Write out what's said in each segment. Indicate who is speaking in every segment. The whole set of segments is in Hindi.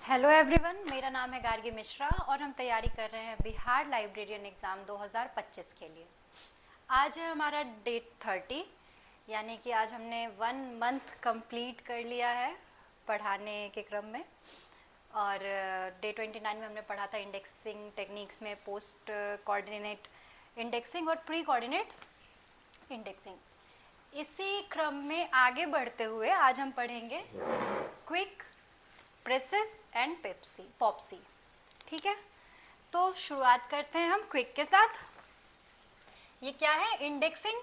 Speaker 1: हेलो एवरीवन, मेरा नाम है गार्गी मिश्रा और हम तैयारी कर रहे हैं बिहार लाइब्रेरियन एग्ज़ाम 2025 के लिए। आज है हमारा डेट 30, यानी कि आज हमने 1 मंथ कंप्लीट कर लिया है पढ़ाने के क्रम में। और डे 29 में हमने पढ़ा था इंडेक्सिंग टेक्निक्स में पोस्ट कोऑर्डिनेट इंडेक्सिंग और प्री कोऑर्डिनेट इंडेक्सिंग। इसी क्रम में आगे बढ़ते हुए आज हम पढ़ेंगे क्विक, प्रेसेस एंड पॉप्सी। ठीक है, तो शुरुआत करते हैं हम क्विक के साथ। ये क्या है? इंडेक्सिंग।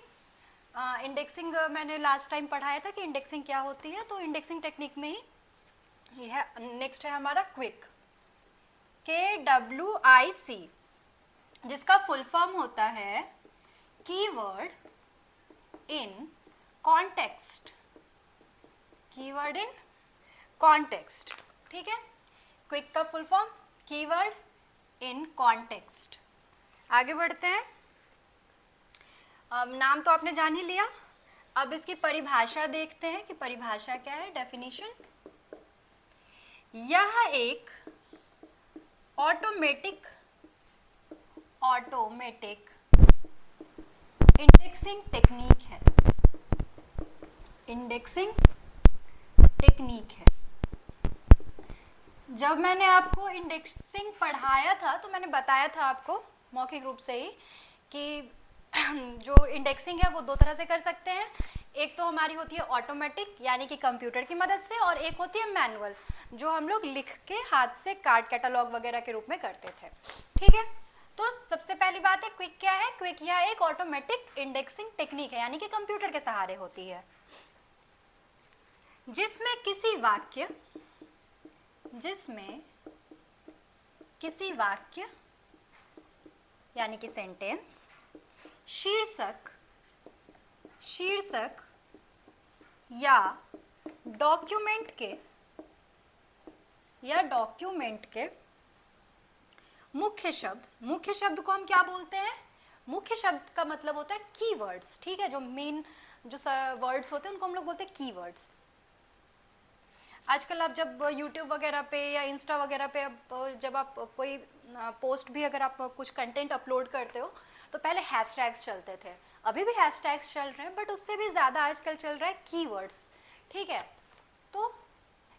Speaker 1: इंडेक्सिंग मैंने लास्ट टाइम पढ़ाया था कि इंडेक्सिंग क्या होती है, तो इंडेक्सिंग टेक्निक में ही ये है। नेक्स्ट है हमारा क्विक, KWIC, जिसका फुल फॉर्म होता है keyword in context. Keyword in context, ठीक है। क्विक का full form keyword in context. आगे बढ़ते हैं। अब नाम तो आपने जान ही लिया, अब इसकी परिभाषा देखते हैं कि परिभाषा क्या है, डेफिनेशन। यह एक ऑटोमेटिक इंडेक्सिंग टेक्निक है। इंडेक्सिंग टेक्निक है। जब मैंने आपको इंडेक्सिंग पढ़ाया था तो मैंने बताया था आपको मौखिक रूप से ही कि जो इंडेक्सिंग है वो दो तरह से कर सकते हैं। एक तो हमारी होती है ऑटोमेटिक, यानी कि कंप्यूटर की मदद से, और एक होती है मैनुअल, जो हम लोग लिख के हाथ से कार्ड कैटलॉग वगैरह के रूप में करते थे। ठीक है, तो सबसे पहली बात है क्विक क्या है। क्विक यह एक ऑटोमेटिक इंडेक्सिंग टेक्निक है, यानी कि कंप्यूटर के सहारे होती है, जिसमें किसी वाक्य यानी कि सेंटेंस, शीर्षक या डॉक्यूमेंट के मुख्य शब्द को हम क्या बोलते हैं? मुख्य शब्द का मतलब होता है कीवर्ड्स। ठीक है, जो मेन जो वर्ड्स होते हैं उनको हम लोग बोलते हैं कीवर्ड्स। आजकल आप जब YouTube वगैरह पे या इंस्टा वगैरह पे जब आप कोई पोस्ट भी, अगर आप कुछ कंटेंट अपलोड करते हो तो पहले हैशटैग्स चलते थे, अभी भी हैशटैग्स चल रहे हैं, बट उससे भी ज़्यादा आजकल चल रहा है कीवर्ड्स। ठीक है, तो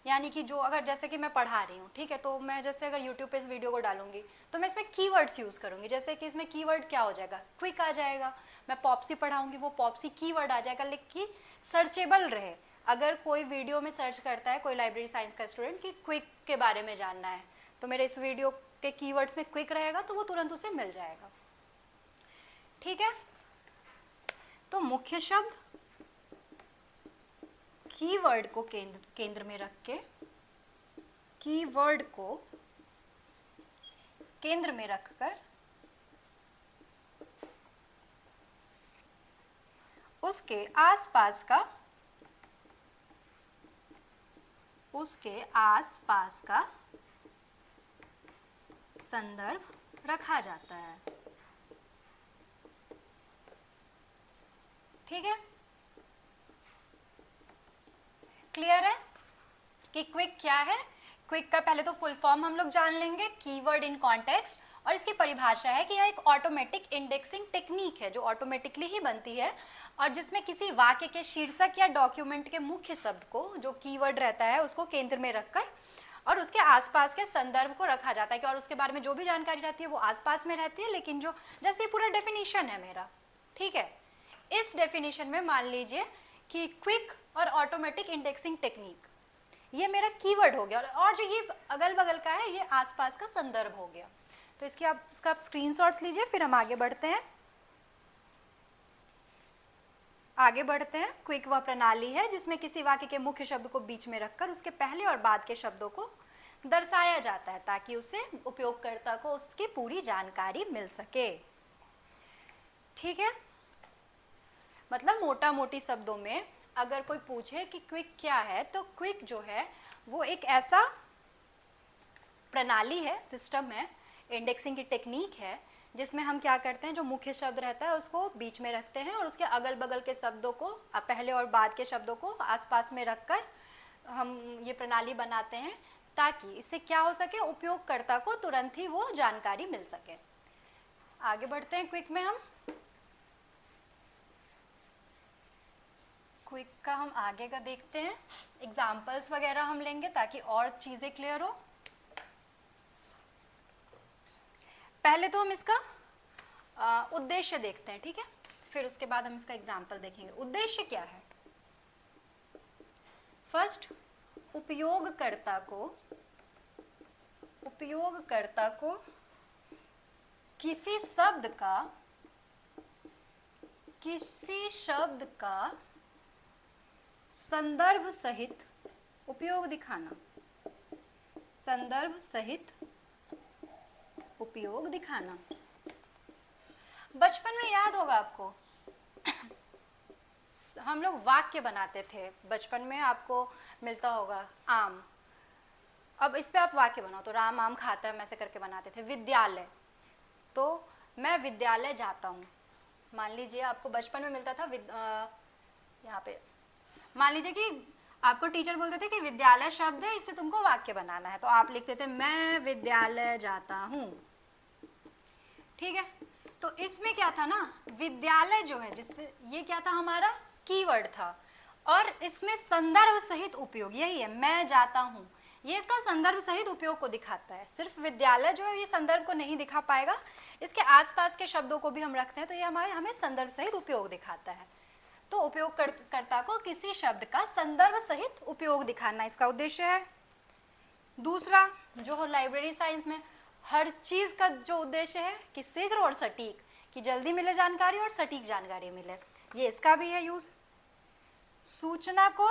Speaker 1: यानी कि जो अगर जैसे कि मैं पढ़ा रही हूँ, ठीक है, तो मैं जैसे अगर YouTube पे इस वीडियो को डालूंगी तो मैं इसमें कीवर्ड्स यूज़ करूँगी। जैसे कि इसमें कीवर्ड क्या हो जाएगा? क्विक आ जाएगा। मैं पॉप्सी पढ़ाऊँगी, वो पॉप्सी कीवर्ड आ जाएगा, लेकिन सर्चेबल रहे। अगर कोई वीडियो में सर्च करता है कोई लाइब्रेरी साइंस का स्टूडेंट कि क्विक के बारे में जानना है, तो मेरे इस वीडियो के कीवर्ड्स में क्विक रहेगा तो वो तुरंत उसे मिल जाएगा। ठीक है, तो मुख्य शब्द, कीवर्ड को केंद्र में रख के, कीवर्ड को केंद्र में रखकर उसके आसपास का संदर्भ रखा जाता है। ठीक है, क्लियर है कि क्विक क्या है? क्विक का पहले तो फुल फॉर्म हम लोग जान लेंगे, कीवर्ड इन कॉन्टेक्स्ट, और इसकी परिभाषा है कि यह एक ऑटोमेटिक इंडेक्सिंग टेक्निक है जो ऑटोमेटिकली ही बनती है और जिसमें किसी वाक्य के शीर्षक या डॉक्यूमेंट के मुख्य शब्द को, जो कीवर्ड रहता है, उसको केंद्र में रखकर और उसके आसपास के संदर्भ को रखा जाता है कि और उसके बारे में जो भी जानकारी रहती है वो आसपास में रहती है, लेकिन जो जैसे पूरा डेफिनेशन है मेरा, ठीक है, इस डेफिनेशन में मान लीजिए कि क्विक और ऑटोमेटिक इंडेक्सिंग टेक्निक, ये मेरा कीवर्ड हो गया, और जो ये अगल बगल का है ये आसपास का संदर्भ हो गया। तो इसका आप स्क्रीनशॉट्स लीजिए, फिर हम आगे बढ़ते हैं। क्विक वह प्रणाली है जिसमें किसी वाक्य के मुख्य शब्द को बीच में रखकर उसके पहले और बाद के शब्दों को दर्शाया जाता है ताकि उसे उपयोगकर्ता को उसकी पूरी जानकारी मिल सके। ठीक है, मतलब मोटा मोटी शब्दों में अगर कोई पूछे कि क्विक क्या है, तो क्विक जो है वो एक ऐसा प्रणाली है, सिस्टम है, इंडेक्सिंग की टेक्निक है, जिसमें हम क्या करते हैं, जो मुख्य शब्द रहता है उसको बीच में रखते हैं और उसके अगल बगल के शब्दों को, पहले और बाद के शब्दों को आसपास में रखकर हम ये प्रणाली बनाते हैं ताकि इससे क्या हो सके, उपयोगकर्ता को तुरंत ही वो जानकारी मिल सके। आगे बढ़ते हैं क्विक में। हम क्विक का हम आगे का देखते हैं, एग्जाम्पल्स वगैरह हम लेंगे ताकि और चीज़ें क्लियर हो। पहले तो हम इसका उद्देश्य देखते हैं, ठीक है, फिर उसके बाद हम इसका एग्जाम्पल देखेंगे। उद्देश्य क्या है? फर्स्ट, उपयोगकर्ता को किसी शब्द का संदर्भ सहित उपयोग दिखाना। संदर्भ सहित उपयोग दिखाना। बचपन में याद होगा आपको हम लोग वाक्य बनाते थे, बचपन में आपको मिलता होगा आम। अब इस पे आप वाक्य बनाओ, तो राम आम खाता है, ऐसे करके बनाते थे। विद्यालय, तो मैं विद्यालय जाता हूँ। मान लीजिए आपको बचपन में मिलता था यहाँ पे मान लीजिए कि आपको टीचर बोलते थे कि विद्यालय शब्द है, इससे तुमको वाक्य बनाना है, तो आप लिखते थे मैं विद्यालय जाता हूँ, ठीक है। तो इसमें क्या था ना, विद्यालय जो है, जिससे ये क्या था, हमारा कीवर्ड था, और इसमें संदर्भ सहित उपयोग, यही है मैं जाता हूँ, ये इसका संदर्भ सहित उपयोग को दिखाता है। सिर्फ विद्यालय जो है ये संदर्भ को नहीं दिखा पाएगा, इसके आसपास के शब्दों को भी हम रखते हैं, तो ये हमें संदर्भ सहित उपयोग दिखाता है। तो उपयोगकर्ता को किसी शब्द का संदर्भ सहित उपयोग दिखाना इसका उद्देश्य है। दूसरा, जो हो लाइब्रेरी साइंस में हर चीज का जो उद्देश्य है कि शीघ्र और सटीक, कि जल्दी मिले जानकारी और सटीक जानकारी मिले, ये इसका भी है यूज। सूचना को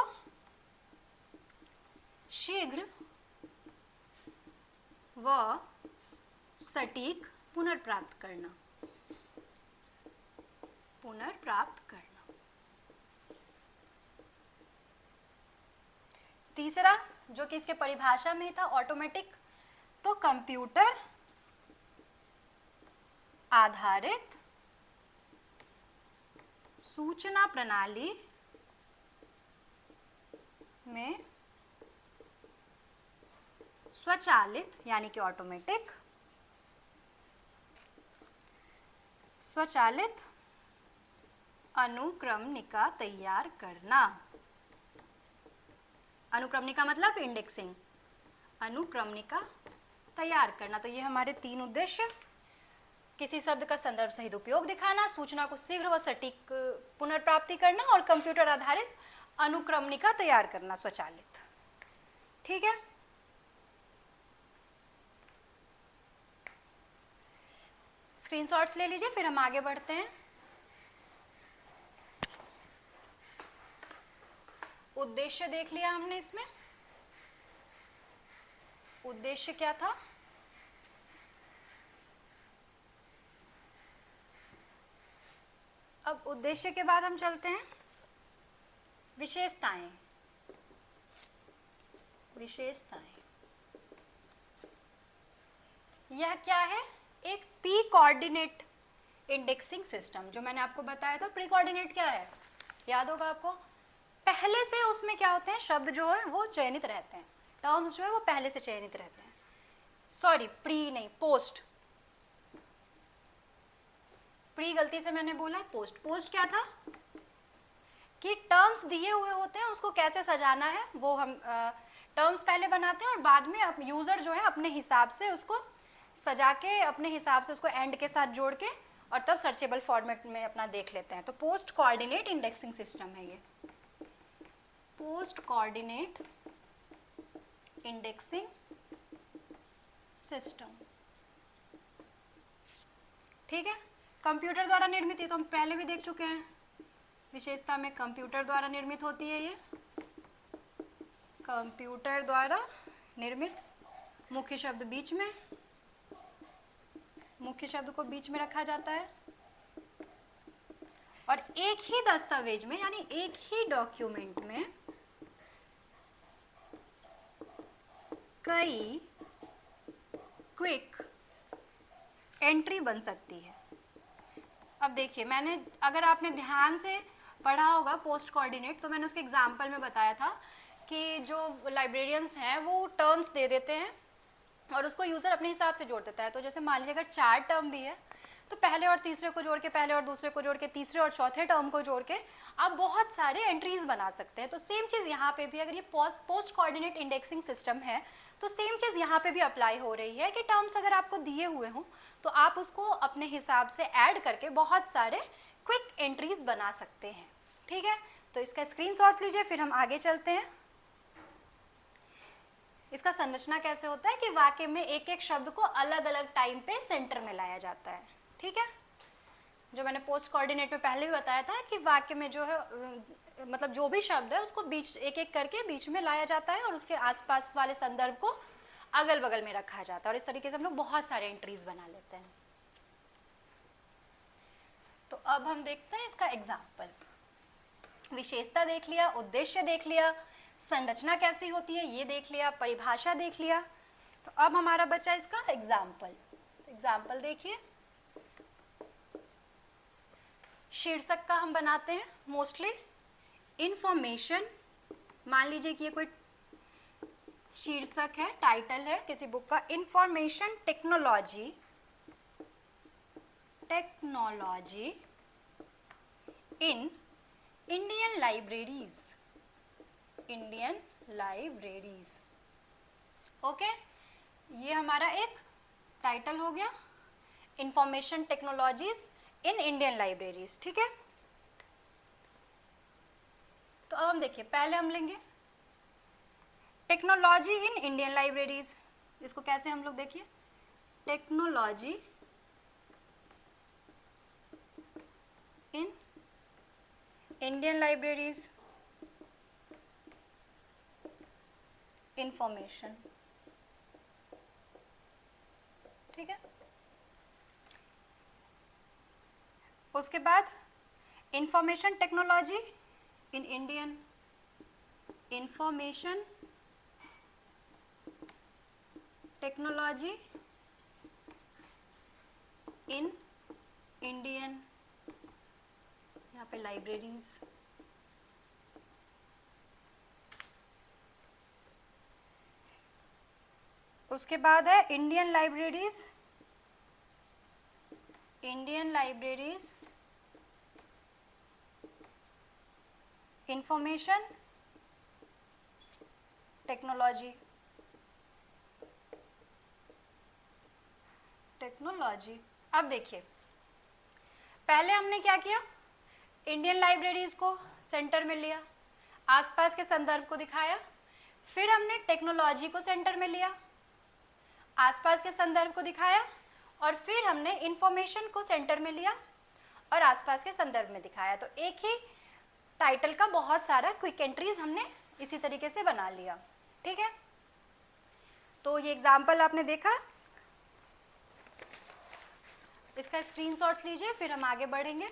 Speaker 1: शीघ्र व सटीक पुनर्प्राप्त करना। तीसरा, जो कि इसके परिभाषा में ही था, ऑटोमेटिक, तो कंप्यूटर आधारित सूचना प्रणाली में स्वचालित, यानी कि ऑटोमेटिक, स्वचालित अनुक्रमणिका तैयार करना। अनुक्रमणिका मतलब इंडेक्सिंग, अनुक्रमणिका तैयार करना। तो ये हमारे 3 उद्देश्य, किसी शब्द का संदर्भ सहित उपयोग दिखाना, सूचना को शीघ्र व सटीक पुनर्प्राप्ति करना, और कंप्यूटर आधारित अनुक्रमणिका तैयार करना स्वचालित, ठीक है। स्क्रीनशॉट्स ले लीजिए, फिर हम आगे बढ़ते हैं। उद्देश्य देख लिया हमने, इसमें उद्देश्य क्या था, अब उद्देश्य के बाद हम चलते हैं विशेषताएं। यह क्या है, एक पी कोऑर्डिनेट इंडेक्सिंग सिस्टम, जो मैंने आपको बताया था। प्री कोऑर्डिनेट क्या है, याद होगा आपको, पहले से उसमें क्या होते हैं, शब्द जो है वो चयनित रहते हैं, टर्म्स जो है वो पहले से चयनित रहते हैं। सॉरी, प्री नहीं, पोस्ट, प्री गलती से मैंने बोला, पोस्ट क्या था कि टर्म्स दिए हुए होते हैं, उसको कैसे सजाना है वो हम टर्म्स पहले बनाते हैं, और बाद में यूजर जो है अपने हिसाब से उसको सजा के, अपने हिसाब से उसको एंड के साथ जोड़ के, और तब सर्चेबल फॉर्मेट में अपना देख लेते हैं। तो पोस्ट कोऑर्डिनेट इंडेक्सिंग सिस्टम है ये, पोस्ट कोऑर्डिनेट इंडेक्सिंग सिस्टम, ठीक है। कंप्यूटर द्वारा निर्मित, ये तो हम पहले भी देख चुके हैं, विशेषता में कंप्यूटर द्वारा निर्मित होती है ये, कंप्यूटर द्वारा निर्मित। मुख्य शब्द बीच में, मुख्य शब्द को बीच में रखा जाता है, और एक ही दस्तावेज में, यानी एक ही डॉक्यूमेंट में कई क्विक एंट्री बन सकती है। अब देखिए, अगर आपने ध्यान से पढ़ा होगा पोस्ट कोऑर्डिनेट, तो मैंने उसके एग्जाम्पल में बताया था कि जो लाइब्रेरियंस हैं वो टर्म्स दे देते हैं और उसको यूज़र अपने हिसाब से जोड़ देता है। तो जैसे मान लीजिए अगर 4 टर्म भी है तो पहले और तीसरे को जोड़ के, पहले और दूसरे को जोड़ के, तीसरे और चौथे टर्म को जोड़ के आप बहुत सारे एंट्रीज बना सकते हैं। तो सेम चीज़ यहाँ पे भी, अगर ये पोस्ट कोऑर्डिनेट इंडेक्सिंग सिस्टम है तो सेम चीज़ यहाँ पे भी अप्लाई हो रही है कि टर्म्स अगर आपको दिए हुए हों तो आप उसको अपने हिसाब से ऐड करके बहुत सारे क्विक एंट्रीज बना सकते हैं। ठीक है, तो इसका स्क्रीनशॉट्स लीजिए, फिर हम आगे चलते हैं। इसका संरचना कैसे होता है कि वाक्य में एक एक शब्द को अलग अलग टाइम पे सेंटर में लाया जाता है। ठीक है, जो मैंने पोस्ट कोऑर्डिनेट में पहले भी बताया था कि वाक्य में जो है मतलब जो भी शब्द है उसको बीच एक एक करके बीच में लाया जाता है और उसके आसपास वाले संदर्भ को अगल बगल में रखा जाता है और इस तरीके से हम लोग बहुत सारे एंट्रीज बना लेते हैं। तो अब हम देखते हैं इसका एग्जाम्पल। विशेषता देख लिया, उद्देश्य देख लिया, संरचना कैसी होती है ये देख लिया, परिभाषा देख लिया। तो अब हमारा बचा इसका एग्जाम्पल। एग्जाम्पल देखिए, शीर्षक का हम बनाते हैं मोस्टली। इंफॉर्मेशन, मान लीजिए कि ये कोई शीर्षक है, टाइटल है किसी बुक का, information technology in Indian libraries, Indian libraries. Okay, ये हमारा एक टाइटल हो गया, information technologies in Indian libraries. ठीक है, तो अब हम देखिए, पहले हम लेंगे टेक्नोलॉजी इन इंडियन लाइब्रेरीज। इसको कैसे हम लोग देखिए, technology in Indian libraries, information. ठीक है, उसके बाद information technology in Indian, information technology in Indian, यहाँ पे लाइब्रेरीज। उसके बाद है Indian libraries, Indian libraries information technology, technology. अब देखिए, पहले हमने क्या किया, इंडियन लाइब्रेरीज को सेंटर में लिया, आसपास के संदर्भ को दिखाया, फिर हमने टेक्नोलॉजी को सेंटर में लिया, आसपास के संदर्भ को दिखाया, और फिर हमने इंफॉर्मेशन को सेंटर में लिया और आसपास के संदर्भ में दिखाया। तो एक ही टाइटल का बहुत सारा क्विक एंट्रीज हमने इसी तरीके से बना लिया। ठीक है, तो ये एग्जाम्पल आपने देखा, इसका स्क्रीनशॉट्स लीजिए, फिर हम आगे बढ़ेंगे।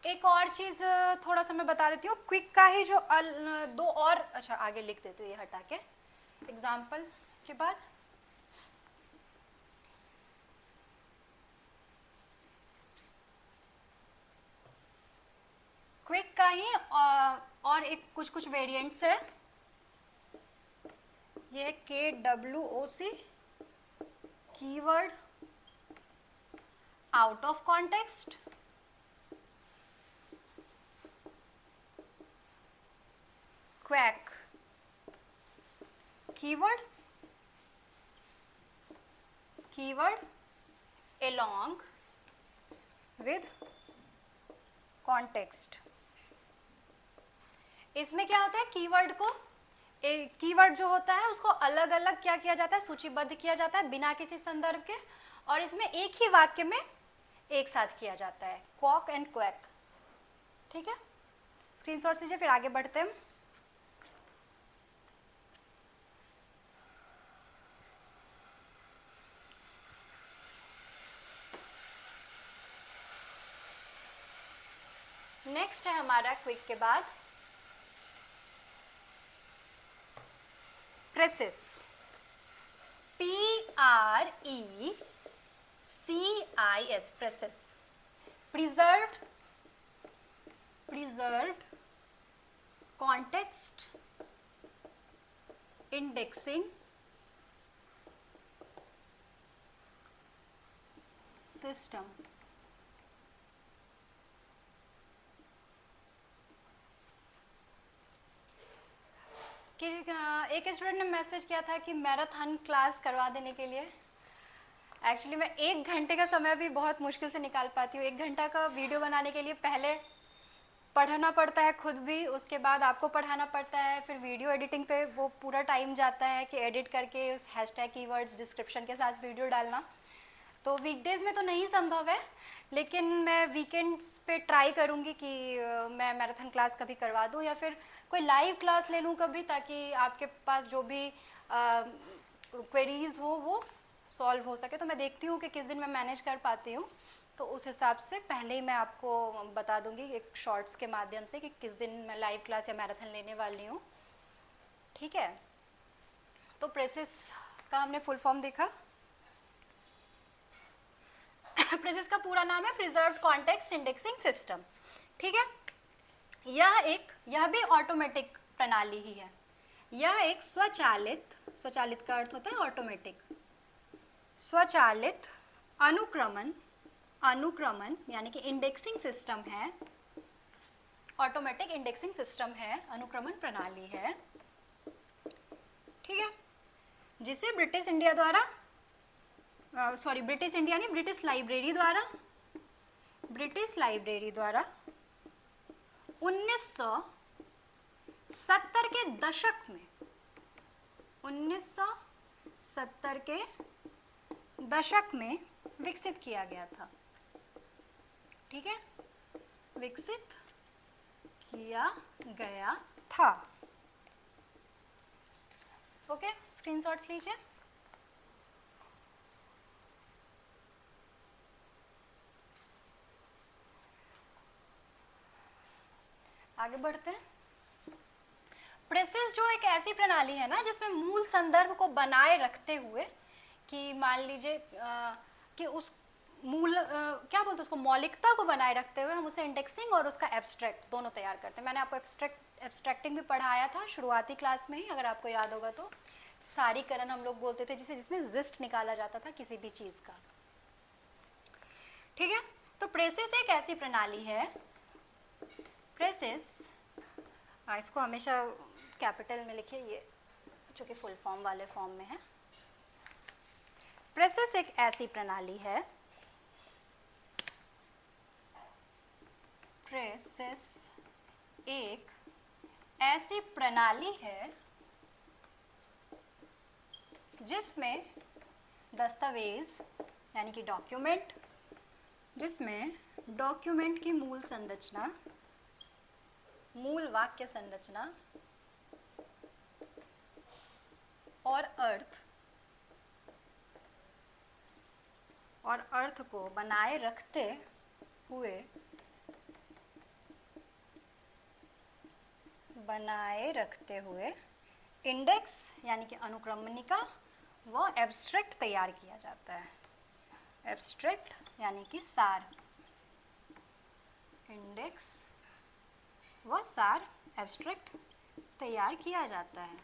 Speaker 1: एक और चीज थोड़ा सा मैं बता देती हूँ, क्विक का ही जो दो और, अच्छा आगे लिख देती हूँ ये हटा के एग्जाम्पल के बाद। क्विक का ही और एक कुछ कुछ वेरिएंट्स है। ये है KWOC, keyword out of context, quack keyword, keyword along with context। इसमें क्या होता है, कीवर्ड को, कीवर्ड जो होता है उसको अलग अलग क्या किया जाता है, सूचीबद्ध किया जाता है बिना किसी संदर्भ के, और इसमें एक ही वाक्य में एक साथ किया जाता है, क्वॉक एंड क्वैक। ठीक है, स्क्रीनशॉट लीजिए, फिर आगे बढ़ते हैं। नेक्स्ट है हमारा क्विक के बाद presses, PRECIS, presses. Preserved context indexing system. कि एक स्टूडेंट ने मैसेज किया था कि मैराथन क्लास करवा देने के लिए। एक्चुअली मैं 1 घंटे का समय भी बहुत मुश्किल से निकाल पाती हूँ। 1 घंटा का वीडियो बनाने के लिए पहले पढ़ना पड़ता है खुद भी, उसके बाद आपको पढ़ाना पड़ता है, फिर वीडियो एडिटिंग पे वो पूरा टाइम जाता है कि एडिट करके उस हैशटैग कीवर्ड्स डिस्क्रिप्शन के साथ वीडियो डालना। तो वीकडेज़ में तो नहीं संभव है, लेकिन मैं वीकेंड्स पे ट्राई करूँगी कि मैं मैराथन क्लास कभी करवा दूँ या फिर कोई लाइव क्लास ले लूँ कभी, ताकि आपके पास जो भी क्वेरीज़ हो वो सॉल्व हो सके। तो मैं देखती हूँ कि किस दिन मैं मैनेज कर पाती हूँ, तो उस हिसाब से पहले ही मैं आपको बता दूँगी एक शॉर्ट्स के माध्यम से कि किस दिन मैं लाइव क्लास या मैराथन लेने वाली हूँ। ठीक है, तो प्रेसिस का हमने फुल फॉर्म देखा। प्रेसिस का पूरा नाम है प्रिजर्व्ड कॉन्टेक्स्ट इंडेक्सिंग सिस्टम। ठीक है, यह भी ऑटोमेटिक प्रणाली ही है। यह एक स्वचालित का अर्थ होता है ऑटोमेटिक, स्वचालित अनुक्रमण यानी कि इंडेक्सिंग सिस्टम है, ऑटोमेटिक इंडेक्सिंग सिस्टम है, अनुक्रमण प्रणाली है। ठीक है, जिसे ब्रिटिश लाइब्रेरी द्वारा 1970 के दशक में विकसित किया गया था। ठीक है, विकसित किया गया था। ओके, स्क्रीनशॉट्स लीजिए। आगे बढ़ते हैं। प्रेसिस जो एक ऐसी प्रणाली है ना जिसमें मूल संदर्भ को बनाए रखते हुए, कि मान लीजिए कि उस मूल क्या बोलते हैं उसको, मौलिकता को बनाए रखते हुए हम उसे इंडेक्सिंग और उसका एब्स्ट्रैक्ट दोनों तैयार करते हैं। मैंने आपको एब्स्ट्रैक्टिंग भी पढ़ाया था शुरुआती क्लास में ही, अगर आपको याद होगा तो। सारीकरण हम लोग बोलते थे जिसमें जिस्ट निकाला जाता था किसी भी चीज़ का। ठीक है, तो प्रेसिस एक ऐसी प्रणाली है, प्रेसिस इसको हमेशा कैपिटल में लिखिए, ये चूँकि फुल फॉर्म वाले फॉर्म में है। प्रेसिस एक ऐसी प्रणाली है, प्रेसिस एक ऐसी प्रणाली है जिसमें दस्तावेज यानी कि डॉक्यूमेंट, जिसमें डॉक्यूमेंट की मूल संरचना, मूल वाक्य संरचना और अर्थ को बनाए रखते हुए इंडेक्स यानी कि अनुक्रमणिका व एब्स्ट्रैक्ट तैयार किया जाता है। एब्स्ट्रैक्ट यानी कि सार, इंडेक्स व सार, एब्स्ट्रैक्ट तैयार किया जाता है।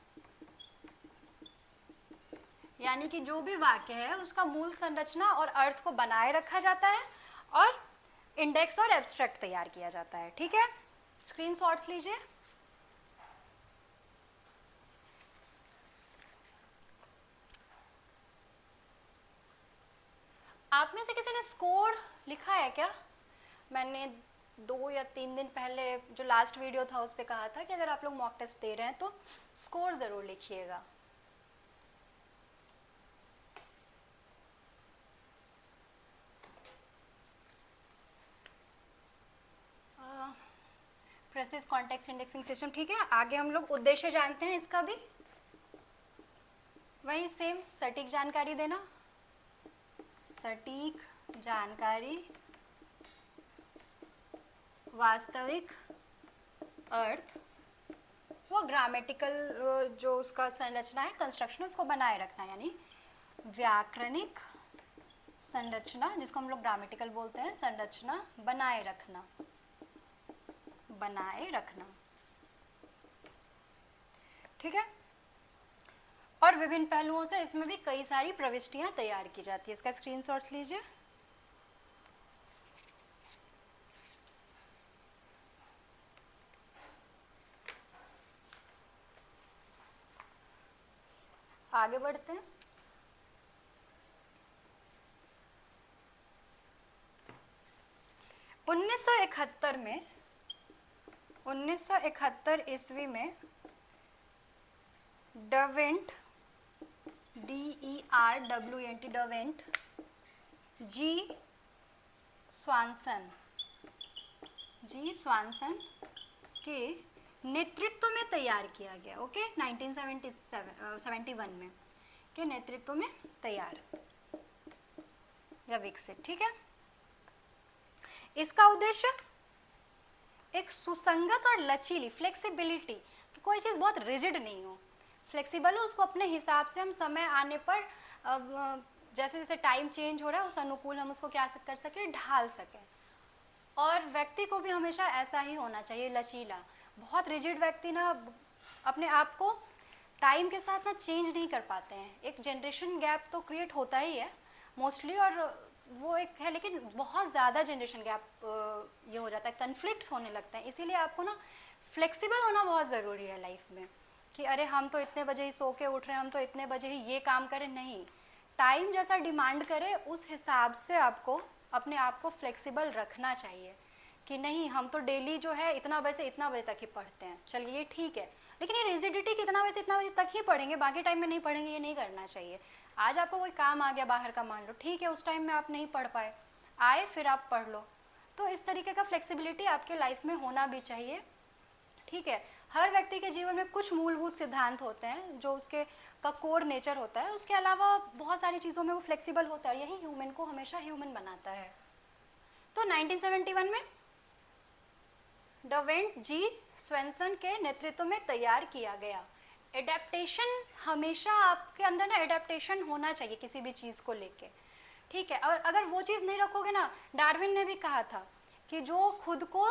Speaker 1: यानी कि जो भी वाक्य है उसका मूल संरचना और अर्थ को बनाए रखा जाता है और इंडेक्स और एब्स्ट्रैक्ट तैयार किया जाता है। ठीक है, स्क्रीनशॉट्स लीजिए। आप में से किसी ने स्कोर लिखा है क्या? मैंने 2 या 3 दिन पहले जो लास्ट वीडियो था उस पर कहा था कि अगर आप लोग मॉक टेस्ट दे रहे हैं तो स्कोर ज़रूर लिखिएगा। Precious context indexing system. ठीक है, आगे हम लोग उद्देश्य जानते हैं इसका भी, वही सेम सटीक जानकारी देना, सटीक जानकारी, वास्तविक अर्थ वो ग्रामेटिकल जो उसका संरचना है, कंस्ट्रक्शन, उसको बनाए रखना, यानी व्याकरणिक संरचना, जिसको हम लोग ग्रामेटिकल बोलते हैं, संरचना बनाए रखना, बनाए रखना, ठीक है। और विभिन्न पहलुओं से इसमें भी कई सारी प्रविष्टियां तैयार की जाती है। इसका स्क्रीनशॉट्स लीजिए। आगे बढ़ते हैं। उन्नीस सौ इकहत्तर ईस्वी में डवेंट, DERWENT, डवेंट, जी स्वानसन के नेतृत्व में तैयार किया गया। ओके, 1971 में के नेतृत्व में तैयार या विकसित, ठीक है। इसका उद्देश्य एक सुसंगत और लचीली, फ्लेक्सिबिलिटी, कि कोई चीज़ बहुत रिजिड नहीं हो, फ्लेक्सिबल हो, उसको अपने हिसाब से हम समय आने पर जैसे जैसे टाइम चेंज हो रहा है उस अनुकूल हम उसको क्या कर सकें, ढाल सकें। और व्यक्ति को भी हमेशा ऐसा ही होना चाहिए, लचीला। बहुत रिजिड व्यक्ति ना अपने आप को टाइम के साथ ना चेंज नहीं कर पाते हैं। एक जनरेशन गैप तो क्रिएट होता ही है मोस्टली, और वो एक है, लेकिन बहुत ज़्यादा जनरेशन गैप ये हो जाता है, कन्फ्लिक्ट्स होने लगते हैं। इसीलिए आपको ना फ्लेक्सिबल होना बहुत ज़रूरी है लाइफ में, कि अरे हम तो इतने बजे ही सो के उठ रहे हैं, हम तो इतने बजे ही ये काम करें, नहीं। टाइम जैसा डिमांड करे उस हिसाब से आपको अपने आप को फ्लेक्सिबल रखना चाहिए, कि नहीं हम तो डेली जो है इतना बजे से इतना बजे तक ही पढ़ते हैं, चलिए ये ठीक है, लेकिन ये रिजिडिटी कितना बजे से इतना बजे तक ही पढ़ेंगे, बाकी टाइम में नहीं पढ़ेंगे, ये नहीं करना चाहिए। आज आपको कोई काम आ गया बाहर का, मान लो, ठीक है, उस टाइम में आप नहीं पढ़ पाए, आए फिर आप पढ़ लो। तो इस तरीके का फ्लेक्सिबिलिटी आपके लाइफ में होना भी चाहिए, ठीक है। हर व्यक्ति के जीवन में कुछ मूलभूत सिद्धांत होते हैं जो उसके का कोर नेचर होता है, उसके अलावा बहुत सारी चीज़ों में वो फ्लेक्सिबल होता है, यही ह्यूमन को हमेशा ह्यूमन बनाता है। तो 1971 में डवेंट जी स्वेंसन के नेतृत्व में तैयार किया गया। एडेप्टेशन, हमेशा आपके अंदर ना एडेप्टेशन होना चाहिए किसी भी चीज़ को लेके, ठीक है। और अगर वो चीज़ नहीं रखोगे ना, डार्विन ने भी कहा था कि जो खुद को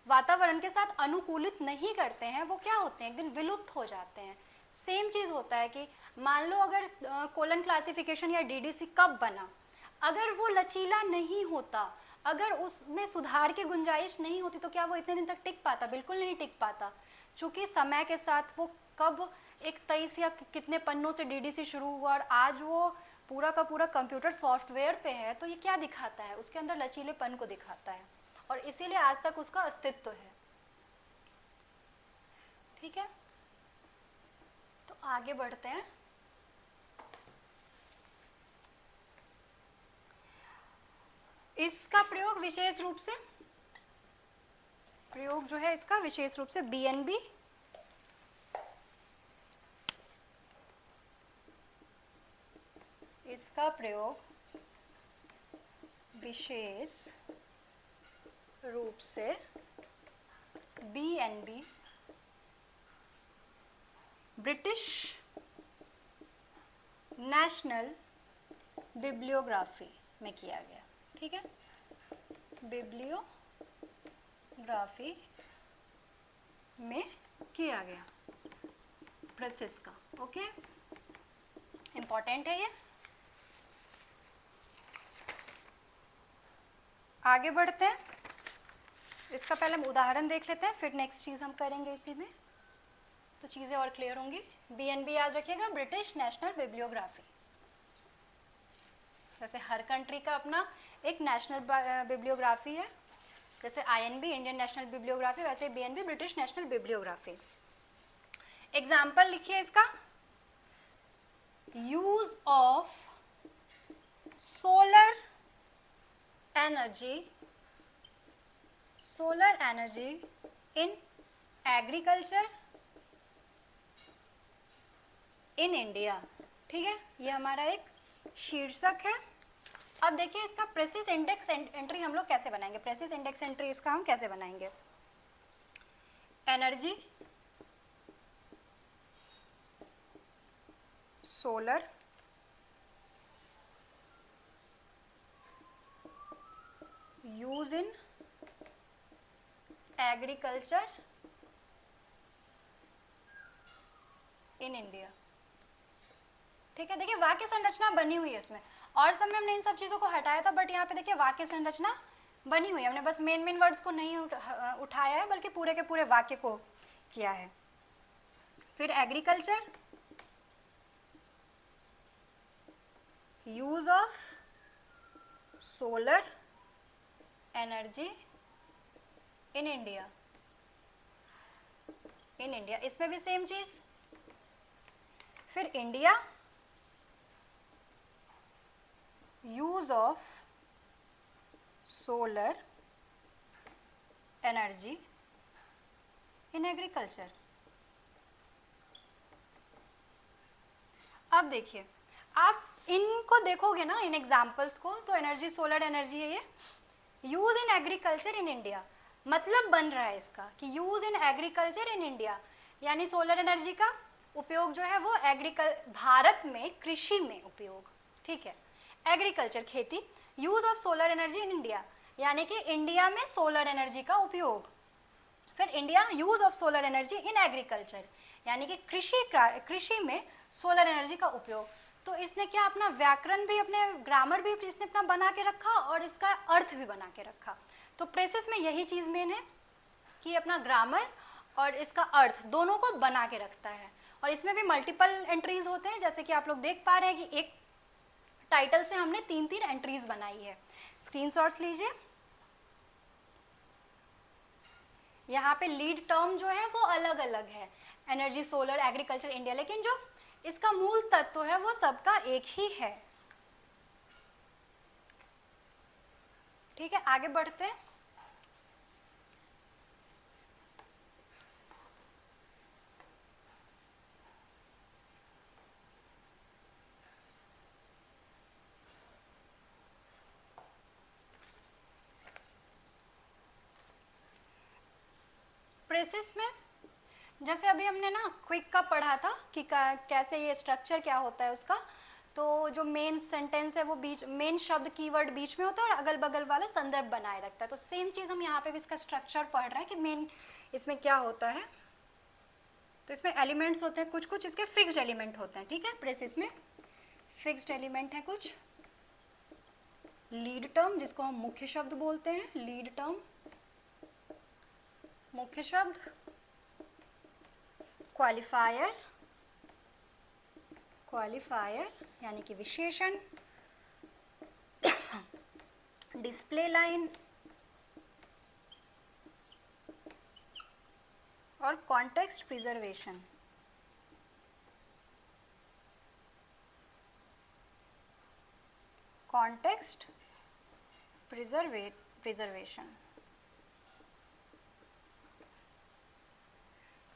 Speaker 1: वातावरण के साथ अनुकूलित नहीं करते हैं वो क्या होते हैं, एक दिन विलुप्त हो जाते हैं। सेम चीज़ होता है कि मान लो अगर कोलन क्लासिफिकेशन या DDC कब बना, अगर वो लचीला नहीं होता, अगर उसमें सुधार की गुंजाइश नहीं होती, तो क्या वो इतने दिन तक टिक पाता? बिल्कुल नहीं टिक पाता। चूँकि समय के साथ वो कब एक 23 या कितने पन्नों से DDC शुरू हुआ और आज वो पूरा का पूरा कंप्यूटर सॉफ्टवेयर पे है, तो ये क्या दिखाता है? उसके अंदर लचीलेपन को दिखाता है, और इसीलिए आज तक उसका अस्तित्व है, ठीक है। तो आगे बढ़ते हैं। इसका प्रयोग विशेष रूप से, प्रयोग जो है इसका विशेष रूप से BNB, इसका प्रयोग विशेष रूप से BNB, ब्रिटिश नेशनल बिब्लियोग्राफी में किया गया, ठीक है। बिब्लियोग्राफी में किया गया प्रोसेस का, ओके, इम्पॉर्टेंट है ये। आगे बढ़ते हैं। इसका पहले हम उदाहरण देख लेते हैं, फिर नेक्स्ट चीज़ हम करेंगे इसी में, तो चीज़ें और क्लियर होंगी। BNB याद रखिएगा, ब्रिटिश नेशनल बिब्लियोग्राफी। जैसे हर कंट्री का अपना एक नेशनल बिब्लियोग्राफी है, जैसे INB इंडियन नेशनल बिब्लियोग्राफी, वैसे BNB British national bibliography. Example लिखिए इसका, use of solar energy in agriculture in India, ठीक है। ये हमारा एक शीर्षक है। अब देखिए इसका प्रेसिस इंडेक्स एंट्री हम लोग कैसे बनाएंगे, प्रेसिस इंडेक्स एंट्री इसका हम कैसे बनाएंगे। Energy, solar, use in agriculture in India. ठीक है, देखिए वाक्य संरचना बनी हुई है इसमें, और समय हमने इन सब चीज़ों को हटाया था, बट यहाँ पे देखिए वाक्य संरचना बनी हुई है, हमने बस मेन मेन वर्ड्स को नहीं उठाया है, बल्कि पूरे के पूरे वाक्य को किया है। फिर agriculture, use of solar energy in India, in India, इसमें भी सेम चीज। फिर India, use of solar energy in agriculture. अब देखिए, आप इनको देखोगे ना, इन एग्जाम्पल्स को, तो एनर्जी, सोलर एनर्जी है ये, use in agriculture in India, मतलब बन रहा है इसका कि use in agriculture in India, यानी सोलर एनर्जी का उपयोग जो है वो भारत में कृषि में उपयोग, ठीक है, एग्रीकल्चर खेती, use of solar energy in India, यानी कि इंडिया में सोलर एनर्जी का उपयोग। फिर India, use of solar energy in agriculture, यानी कि कृषि में सोलर एनर्जी का उपयोग। तो इसने क्या अपना व्याकरण भी, अपने ग्रामर भी इसने अपना बना के रखा और इसका अर्थ भी बना के रखा। तो प्रेसिस में यही चीज़ मेन है कि अपना ग्रामर और इसका अर्थ दोनों को बना के रखता है। और इसमें भी मल्टीपल एंट्रीज होते हैं, जैसे कि आप लोग देख पा रहे हैं कि एक टाइटल से हमने 3-3 एंट्रीज बनाई है। स्क्रीनशॉट्स लीजिए। यहाँ पे लीड टर्म जो है वो अलग अलग है, एनर्जी, सोलर, एग्रीकल्चर, इंडिया, लेकिन जो इसका मूल तत्व है वो सबका एक ही है। ठीक है, आगे बढ़ते हैं। प्रेसिस में जैसे अभी हमने ना क्विक का पढ़ा था कि कैसे ये स्ट्रक्चर क्या होता है उसका, तो जो मेन सेंटेंस है वो बीच, मेन शब्द कीवर्ड बीच में होता है और अगल बगल वाला संदर्भ बनाए रखता है। तो सेम चीज़ हम यहाँ पे भी इसका स्ट्रक्चर पढ़ रहे हैं कि मेन इसमें क्या होता है। तो इसमें एलिमेंट्स होते हैं कुछ कुछ, इसके फिक्स्ड एलिमेंट होते हैं। ठीक है, प्रेसिस में फिक्स्ड एलिमेंट है कुछ। लीड टर्म, जिसको हम मुख्य शब्द बोलते हैं, लीड टर्म मुख्य शब्द। क्वालिफायर, क्वालिफायर यानी कि विशेषण। डिस्प्ले लाइन और कॉन्टेक्स्ट प्रिजर्वेशन। कॉन्टेक्स्ट प्रिजर्वेशन,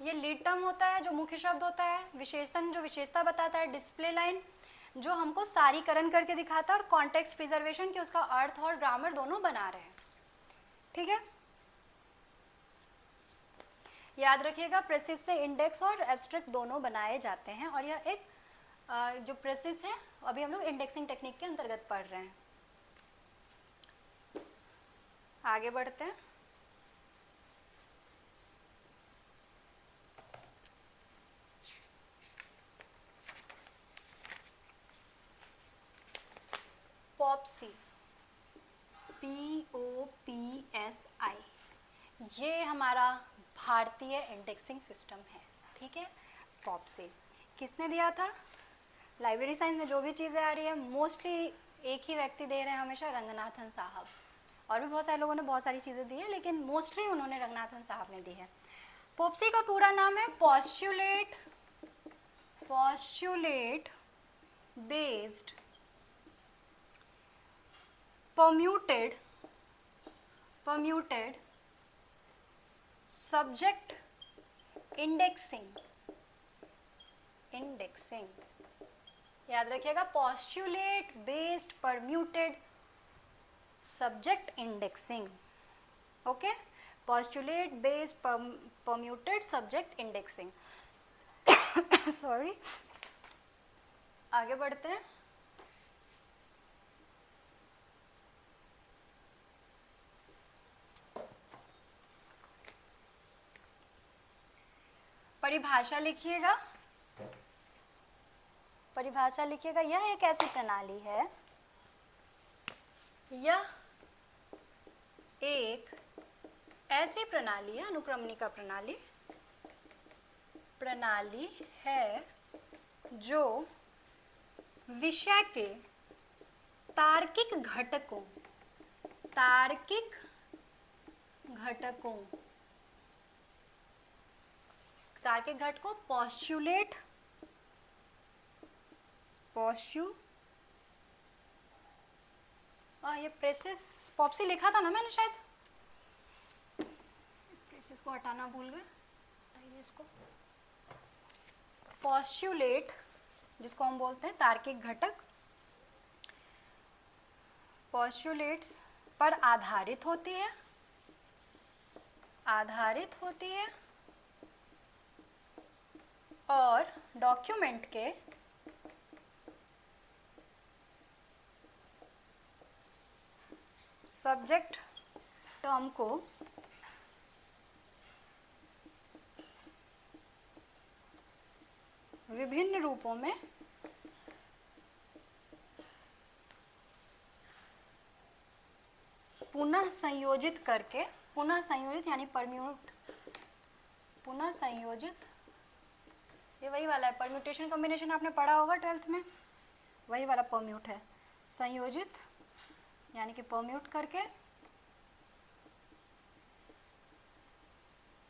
Speaker 1: ये लीड टर्म होता है जो मुख्य शब्द होता है, विशेषण जो विशेषता बताता है, डिस्प्ले लाइन जो हमको सारीकरण करके दिखाता है, और कॉन्टेक्स्ट प्रिजर्वेशन कि उसका अर्थ और ग्रामर दोनों बना रहे हैं। ठीक है, याद रखिएगा प्रेसिस से इंडेक्स और एब्स्ट्रैक्ट दोनों बनाए जाते हैं, और यह एक जो प्रेसिस है अभी हम लोग इंडेक्सिंग टेक्निक के अंतर्गत पढ़ रहे हैं। आगे बढ़ते हैं। पॉप्सी, POPSI, ये हमारा भारतीय इंडेक्सिंग सिस्टम है। ठीक है, पॉप्सी किसने दिया था? लाइब्रेरी साइंस में जो भी चीज़ें आ रही है मोस्टली एक ही व्यक्ति दे रहे हैं हमेशा, रंगनाथन साहब। और भी बहुत सारे लोगों ने बहुत सारी चीज़ें दी है, लेकिन मोस्टली उन्होंने रंगनाथन साहब ने दी है। पॉप्सी का पूरा नाम है postulate based permuted subject indexing। याद रखिएगा, postulate based permuted subject indexing। Okay, postulate based permuted subject indexing। Sorry, आगे बढ़ते हैं। परिभाषा लिखिएगा, परिभाषा लिखिएगा। यह एक ऐसी प्रणाली है, यह एक ऐसी प्रणाली है, अनुक्रमणिका प्रणाली, प्रणाली है जो विषय के तार्किक घटकों, तार्किक घटकों, तार्किक घटकों पोस्टुलेट, ये प्रेसिस पॉप्सी लिखा था ना मैंने शायद, प्रेसिस को हटाना भूल गए, इसको पोस्टुलेट जिसको हम बोलते हैं तार्किक घटक, पोस्टुलेट्स पर आधारित होती है, आधारित होती है और डॉक्यूमेंट के सब्जेक्ट टर्म को विभिन्न रूपों में पुनः संयोजित करके, पुनः संयोजित यानी परम्यूट, पुनः संयोजित, ये वही वाला है, परम्यूटेशन कॉम्बिनेशन आपने पढ़ा होगा 12th में, वही वाला परम्यूट है, संयोजित यानी कि परम्यूट करके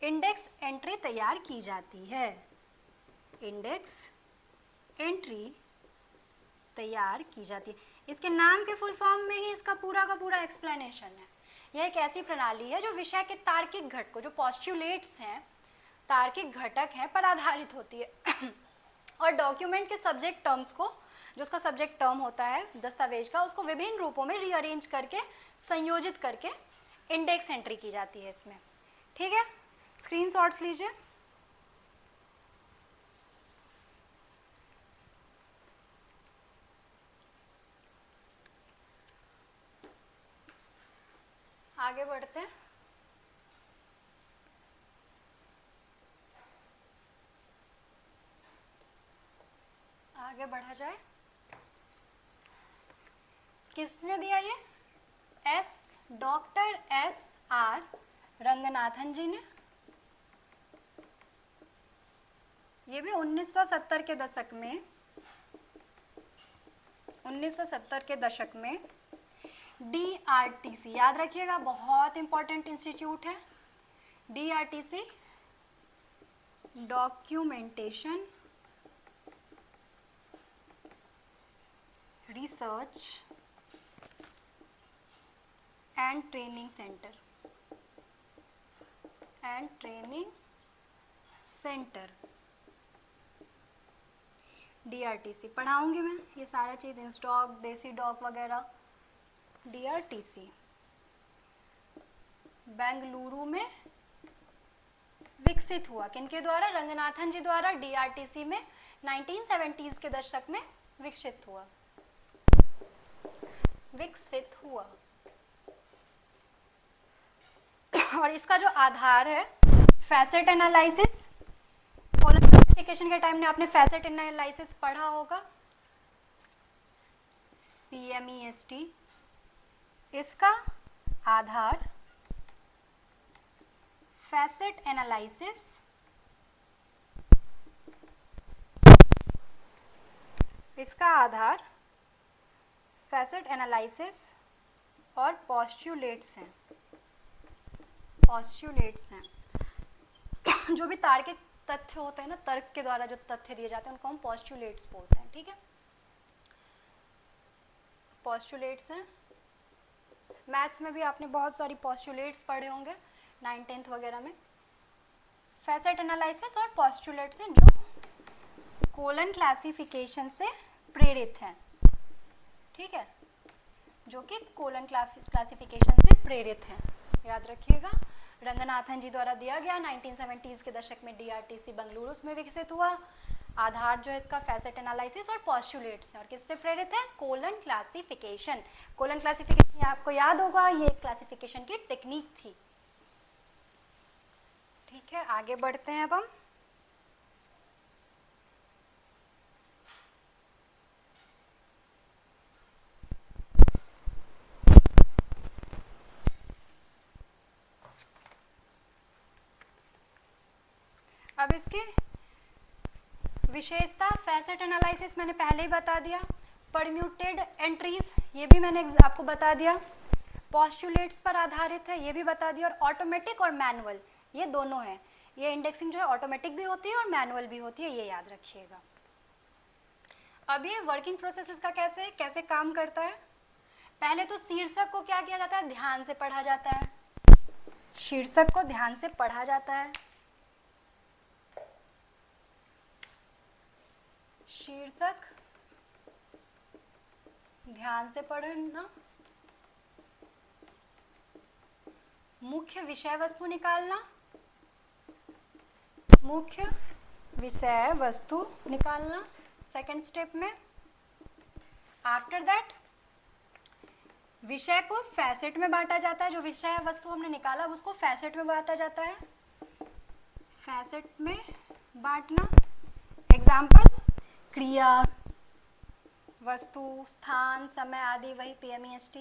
Speaker 1: इंडेक्स एंट्री तैयार की जाती है, इंडेक्स एंट्री तैयार की जाती है। इसके नाम के फुल फॉर्म में ही इसका पूरा का पूरा एक्सप्लेनेशन है। यह एक ऐसी प्रणाली है जो विषय के तार्किक घटकों, जो पोस्टुलेट्स हैं, तार्किक घटक हैं, पर आधारित होती है और डॉक्यूमेंट के सब्जेक्ट टर्म्स को, जो उसका सब्जेक्ट टर्म होता है दस्तावेज का, उसको विभिन्न रूपों में रीअरेंज करके, संयोजित करके इंडेक्स एंट्री की जाती है इसमें। ठीक है, स्क्रीनशॉट्स लीजिए। आगे बढ़ते हैं। आगे बढ़ा जाए। किसने दिया ये? Doctor S.R. रंगनाथन जी ने। ये भी 1970 के दशक में, 1970 के दशक में DRTC, याद रखिएगा, बहुत इंपॉर्टेंट इंस्टीट्यूट है DRTC, documentation research and training centre, and training centre, DRTC पढ़ाऊंगी मैं ये सारा चीज़, इंस्टॉक, देसी डॉक वगैरह। DRTC बेंगलुरु में विकसित हुआ, किनके द्वारा? रंगनाथन जी द्वारा DRTC में 1970s के दशक में विकसित हुआ, विकसित हुआ। और इसका जो आधार है फैसेट एनालिसिस, कोलन क्लासिफिकेशन के टाइम में आपने फैसेट एनालिसिस पढ़ा होगा, PMEST। इसका आधार फैसेट एनालिसिस, इसका आधार फैसेट एनालिसिस और पोस्टुलेट्स हैं, पोस्टुलेट्स हैं। जो भी तार्किक तथ्य होते हैं ना, तर्क के द्वारा जो तथ्य दिए जाते हैं उनको हम पोस्टुलेट्स बोलते हैं। ठीक है, पोस्टुलेट्स हैं। मैथ्स में भी आपने बहुत सारी पोस्टुलेट्स पढ़े होंगे 9th 10th वगैरह में। फैसेट एनालिसिस और पोस्टुलेट्स हैं जो कोलन क्लासिफिकेशन से प्रेरित हैं। ठीक है, जो कि कोलन क्लासिफिकेशन से प्रेरित हैं, याद रखिएगा। रंगनाथन जी द्वारा दिया गया, 1970s के दशक में DRTC बेंगलुरु में विकसित हुआ। आधार जो है इसका फैसेट एनालिसिस और पोस्टुलेट्स है, और किससे प्रेरित है? Colon classification. कोलन क्लासिफिकेशन आपको याद होगा, ये क्लासिफिकेशन की टेक्निक थी। ठीक है, आगे बढ़ते हैं अब हम। अब इसकी विशेषता, फैसेट एनालिसिस मैंने पहले ही बता दिया, परम्यूटेड एंट्रीज ये भी मैंने आपको बता दिया, पोस्टुलेट्स पर आधारित है ये भी बता दिया, और ऑटोमेटिक और मैनुअल ये दोनों है। ये इंडेक्सिंग जो है ऑटोमेटिक भी होती है और मैनुअल भी होती है, ये याद रखिएगा। अब ये वर्किंग प्रोसेसेस का कैसे काम करता है। पहले तो शीर्षक को क्या किया जाता है, ध्यान से पढ़ा जाता है, शीर्षक को ध्यान से पढ़ा जाता है, शीर्षक ध्यान से पढ़ना, मुख्य विषय वस्तु निकालना, मुख्य विषय वस्तु निकालना सेकेंड स्टेप में। आफ्टर दैट विषय को फैसेट में बांटा जाता है, जो विषय वस्तु हमने निकाला उसको फैसेट में बांटा जाता है, फैसेट में बांटना। एग्जाम्पल, क्रिया, वस्तु, स्थान, समय आदि, वही PMEST,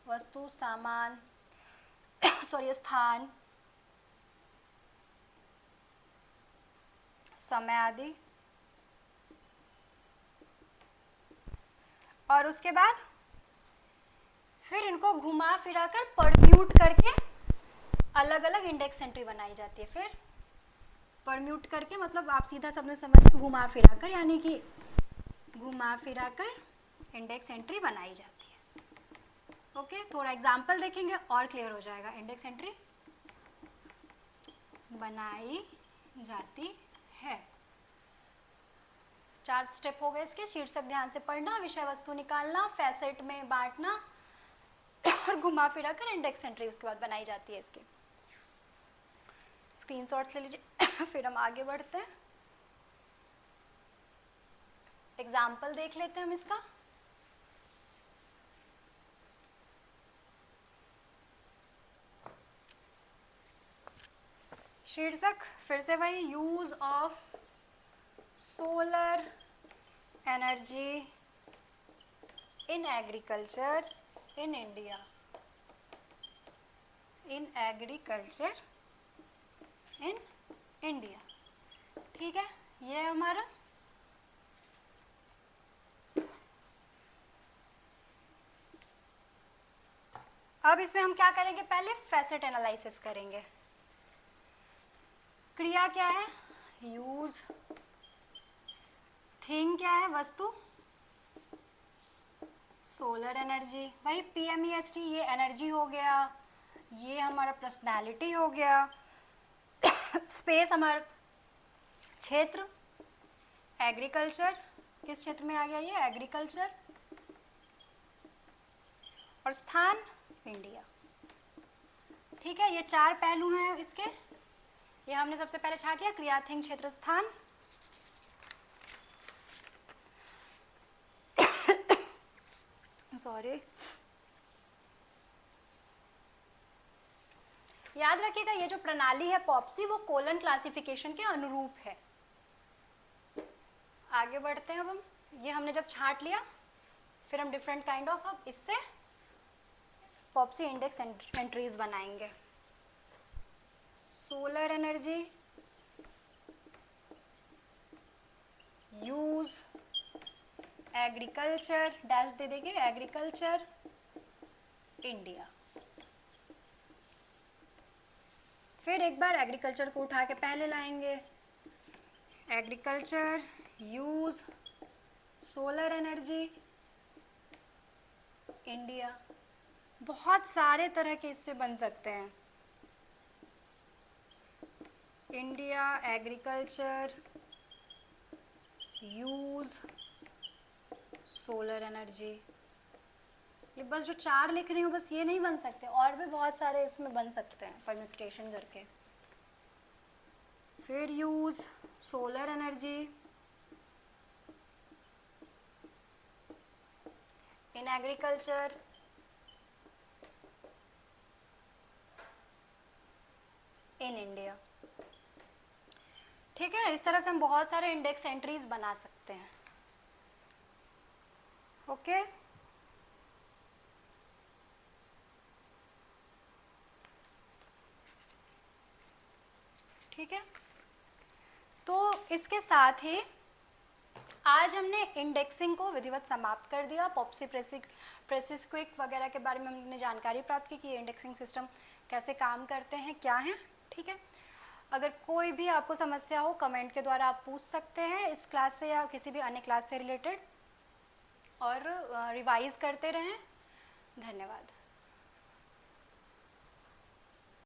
Speaker 1: वस्तु, सामान सॉरी स्थान, समय आदि। और उसके बाद फिर इनको घुमा फिरा कर परम्यूट करके अलग अलग इंडेक्स एंट्री बनाई जाती है। फिर परम्यूट करके मतलब आप सीधा शब्द समझिए, घुमा फिरा कर, यानी कि घुमा फिरा कर इंडेक्स एंट्री बनाई जाती है। ओके, थोड़ा एग्जाम्पल देखेंगे और क्लियर हो जाएगा। इंडेक्स एंट्री बनाई जाती है, 4 स्टेप हो गए इसके। शीर्षक ध्यान से पढ़ना, विषय वस्तु निकालना, फैसेट में बांटना और घुमा फिरा कर इंडेक्स एंट्री उसके बाद बनाई जाती है इसके। स्क्रीनशॉट्स ले लीजिए फिर हम आगे बढ़ते हैं। एग्जाम्पल देख लेते हैं हम इसका। शीर्षक फिर से वही, use of solar energy in agriculture in India, in agriculture in India. ठीक है, ये है हमारा। अब इसमें हम क्या करेंगे, पहले फैसेट एनालिसिस करेंगे। क्रिया क्या है, यूज, थिंग क्या है, वस्तु, सोलर एनर्जी, वही PMEST, ये एनर्जी हो गया, ये हमारा पर्सनालिटी हो गया, स्पेस हमारा क्षेत्र, एग्रीकल्चर किस क्षेत्र में आ गया, ये एग्रीकल्चर, और स्थान इंडिया। ठीक है, ये 4 पहलू हैं इसके। ये हमने सबसे पहले छाट लिया, क्रिया, थिंग, क्षेत्र, स्थान। सॉरी, याद रखिएगा ये जो प्रणाली है पॉप्सी वो कोलन क्लासिफिकेशन के अनुरूप है। आगे बढ़ते हैं अब हम। ये हमने जब छांट लिया फिर हम डिफरेंट काइंड ऑफ अब इससे पॉप्सी इंडेक्स एंट्रीज बनाएंगे। Solar energy, use, agriculture, dash दे देंगे, एग्रीकल्चर इंडिया। फिर एक बार एग्रीकल्चर को उठा के पहले लाएंगे, agriculture, use, solar energy India. बहुत सारे तरह के इससे बन सकते हैं, India, agriculture, use, solar energy. ये बस जो 4 लिख रही हूँ बस ये नहीं बन सकते, और भी बहुत सारे इसमें बन सकते हैं परम्यूटेशन करके। फिर use, solar energy in agriculture, in India. ठीक है, इस तरह से हम बहुत सारे इंडेक्स एंट्रीज बना सकते हैं। ओके, ठीक है। इसके साथ ही आज हमने इंडेक्सिंग को विधिवत समाप्त कर दिया। पॉप्सी प्रेसिक्विक वगैरह के बारे में हमने जानकारी प्राप्त की कि ये इंडेक्सिंग सिस्टम कैसे काम करते हैं, क्या हैं। ठीक है, अगर कोई भी आपको समस्या हो कमेंट के द्वारा आप पूछ सकते हैं इस क्लास से या किसी भी अन्य क्लास से रिलेटेड, और रिवाइज करते रहें। धन्यवाद।